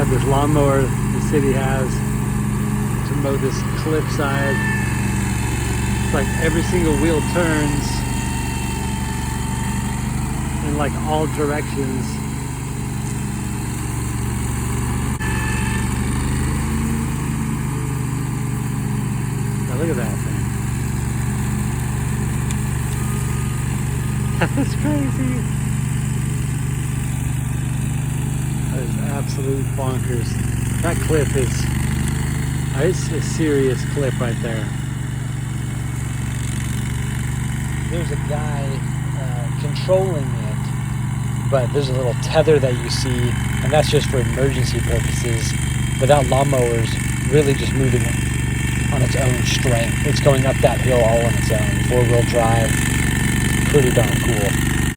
got this lawnmower the city has to mow this cliffside. It's like every single wheel turns in like all directions. Now look at that thing. That's crazy. That is absolute bonkers. That clip is, it's a serious clip right there. There's a guy controlling it, but there's a little tether that you see, and that's just for emergency purposes. But that lawnmower's really just moving on its own strength. It's going up that hill all on its own, 4-wheel drive. Pretty darn cool.